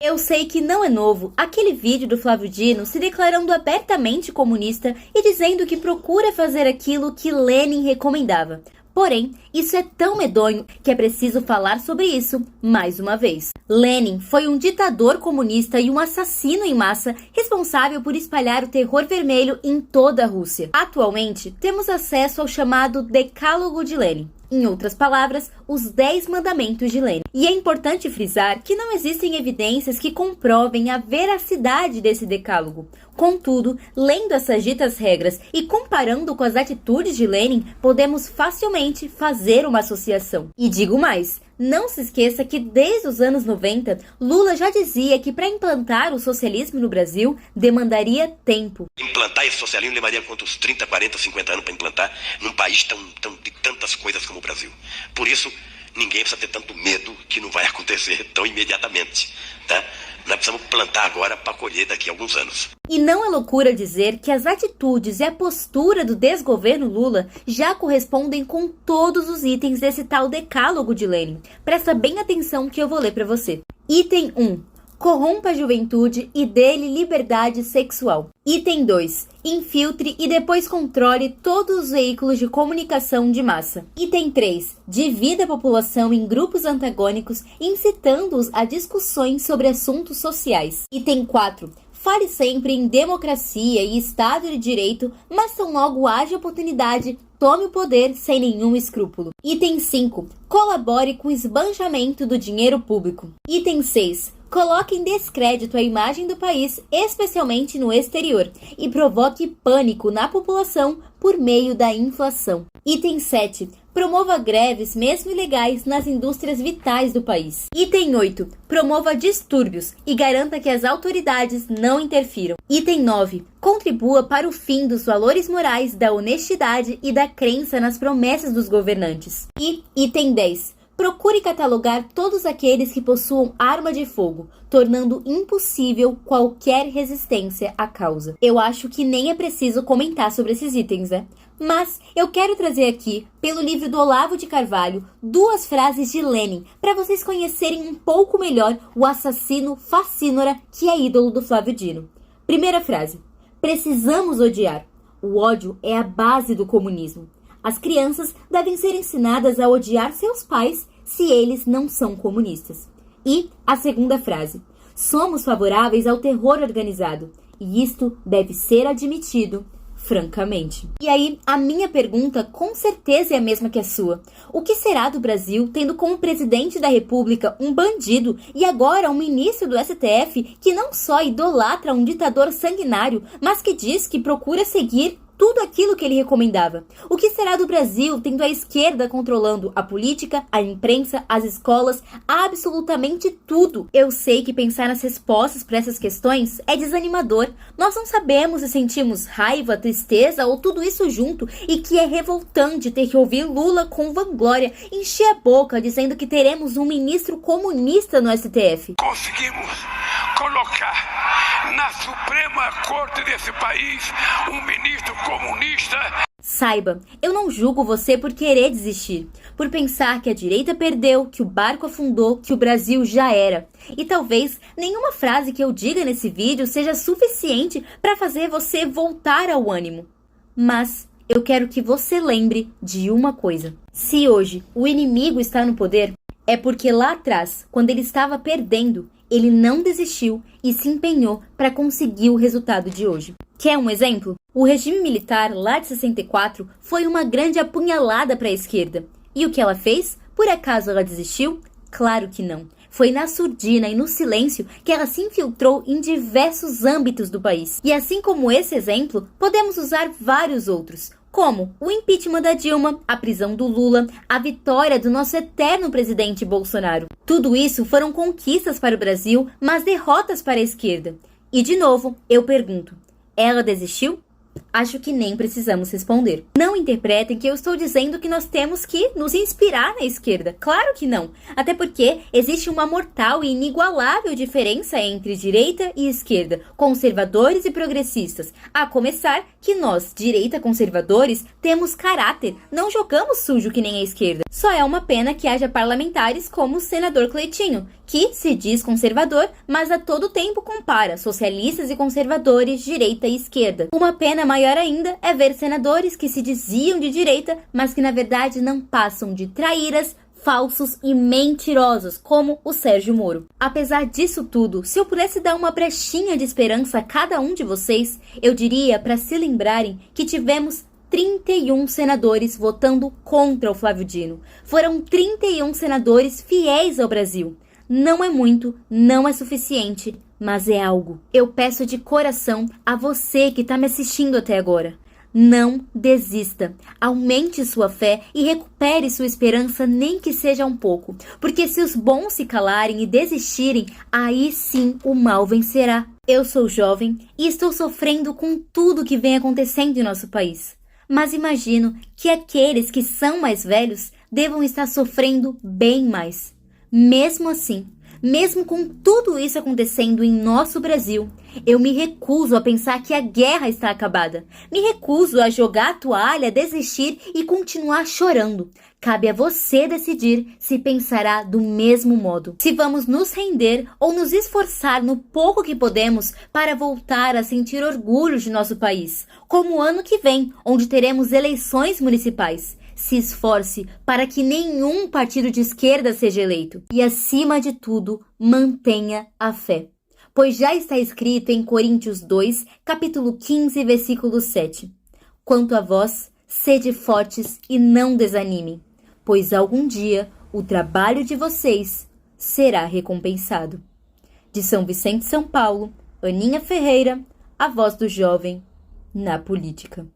Eu sei que não é novo aquele vídeo do Flávio Dino se declarando abertamente comunista e dizendo que procura fazer aquilo que Lenin recomendava. Porém, isso é tão medonho que é preciso falar sobre isso mais uma vez. Lenin foi um ditador comunista e um assassino em massa responsável por espalhar o terror vermelho em toda a Rússia. Atualmente, temos acesso ao chamado Decálogo de Lenin. Em outras palavras, os 10 mandamentos de Lenin. E é importante frisar que não existem evidências que comprovem a veracidade desse decálogo. Contudo, lendo essas ditas regras e comparando com as atitudes de Lenin, podemos facilmente fazer uma associação. E digo mais, não se esqueça que desde os anos 90, Lula já dizia que para implantar o socialismo no Brasil demandaria tempo. Implantar esse socialismo levaria quantos 30, 40, 50 anos para implantar num país de tantas coisas como o Brasil. Por isso, ninguém precisa ter tanto medo que não vai acontecer tão imediatamente, tá? Nós precisamos plantar agora para colher daqui a alguns anos. E não é loucura dizer que as atitudes e a postura do desgoverno Lula já correspondem com todos os itens desse tal decálogo de Lenin. Presta bem atenção que eu vou ler para você. Item 1. Corrompa a juventude e dê-lhe liberdade sexual. Item 2. Infiltre e depois controle todos os veículos de comunicação de massa. Item 3. Divida a população em grupos antagônicos, incitando-os a discussões sobre assuntos sociais. Item 4. Fale sempre em democracia e Estado de Direito, mas tão logo haja oportunidade, tome o poder sem nenhum escrúpulo. Item 5. Colabore com o esbanjamento do dinheiro público. Item 6. Coloque em descrédito a imagem do país, especialmente no exterior, e provoque pânico na população por meio da inflação. Item 7. Promova greves, mesmo ilegais, nas indústrias vitais do país. Item 8. Promova distúrbios e garanta que as autoridades não interfiram. Item 9. Contribua para o fim dos valores morais, da honestidade e da crença nas promessas dos governantes. E item 10. Procure catalogar todos aqueles que possuam arma de fogo, tornando impossível qualquer resistência à causa. Eu acho que nem é preciso comentar sobre esses itens, né? Mas eu quero trazer aqui, pelo livro do Olavo de Carvalho, 2 frases de Lenin, para vocês conhecerem um pouco melhor o assassino facínora que é ídolo do Flávio Dino. Primeira frase. Precisamos odiar. O ódio é a base do comunismo. As crianças devem ser ensinadas a odiar seus pais se eles não são comunistas. E a segunda frase. Somos favoráveis ao terror organizado. E isto deve ser admitido francamente. E aí, a minha pergunta com certeza é a mesma que a sua. O que será do Brasil tendo como presidente da República um bandido e agora um ministro do STF que não só idolatra um ditador sanguinário, mas que diz que procura seguir tudo aquilo que ele recomendava? O que será do Brasil tendo a esquerda controlando a política, a imprensa, as escolas, absolutamente tudo? Eu sei que pensar nas respostas para essas questões é desanimador. Nós não sabemos se sentimos raiva, tristeza ou tudo isso junto, e que é revoltante ter que ouvir Lula com vanglória encher a boca dizendo que teremos um ministro comunista no STF. Conseguimos colocar na Suprema Corte desse país um ministro comunista. Saiba, eu não julgo você por querer desistir, por pensar que a direita perdeu, que o barco afundou, que o Brasil já era. E talvez nenhuma frase que eu diga nesse vídeo seja suficiente para fazer você voltar ao ânimo. Mas eu quero que você lembre de uma coisa. Se hoje o inimigo está no poder, é porque lá atrás, quando ele estava perdendo, ele não desistiu e se empenhou para conseguir o resultado de hoje. Quer um exemplo? O regime militar lá de 64 foi uma grande apunhalada para a esquerda. E o que ela fez? Por acaso ela desistiu? Claro que não. Foi na surdina e no silêncio que ela se infiltrou em diversos âmbitos do país. E assim como esse exemplo, podemos usar vários outros, como o impeachment da Dilma, a prisão do Lula, a vitória do nosso eterno presidente Bolsonaro. Tudo isso foram conquistas para o Brasil, mas derrotas para a esquerda. E de novo, eu pergunto, ela desistiu? Acho que nem precisamos responder. Não interpretem que eu estou dizendo que nós temos que nos inspirar na esquerda. Claro que não. Até porque existe uma mortal e inigualável diferença entre direita e esquerda, conservadores e progressistas. A começar que nós, direita conservadores, temos caráter, não jogamos sujo que nem a esquerda. Só é uma pena que haja parlamentares como o senador Cleitinho, que se diz conservador, mas a todo tempo compara socialistas e conservadores, direita e esquerda. Uma pena maior ainda é ver senadores que se diziam de direita, mas que na verdade não passam de traíras, falsos e mentirosos, como o Sérgio Moro. Apesar disso tudo, se eu pudesse dar uma brechinha de esperança a cada um de vocês, eu diria para se lembrarem que tivemos 31 senadores votando contra o Flávio Dino. Foram 31 senadores fiéis ao Brasil. Não é muito, não é suficiente, mas é algo. Eu peço de coração a você que está me assistindo até agora. Não desista, aumente sua fé e recupere sua esperança, nem que seja um pouco. Porque se os bons se calarem e desistirem, aí sim o mal vencerá. Eu sou jovem e estou sofrendo com tudo que vem acontecendo em nosso país. Mas imagino que aqueles que são mais velhos devam estar sofrendo bem mais. Mesmo assim, mesmo com tudo isso acontecendo em nosso Brasil, eu me recuso a pensar que a guerra está acabada. Me recuso a jogar a toalha, desistir e continuar chorando. Cabe a você decidir se pensará do mesmo modo. Se vamos nos render ou nos esforçar no pouco que podemos para voltar a sentir orgulho de nosso país, como o ano que vem, onde teremos eleições municipais. Se esforce para que nenhum partido de esquerda seja eleito. E, acima de tudo, mantenha a fé. Pois já está escrito em Coríntios 2, capítulo 15, versículo 7. Quanto a vós, sede fortes e não desanimem, pois algum dia o trabalho de vocês será recompensado. De São Vicente, São Paulo, Aninha Ferreira, a voz do jovem na política.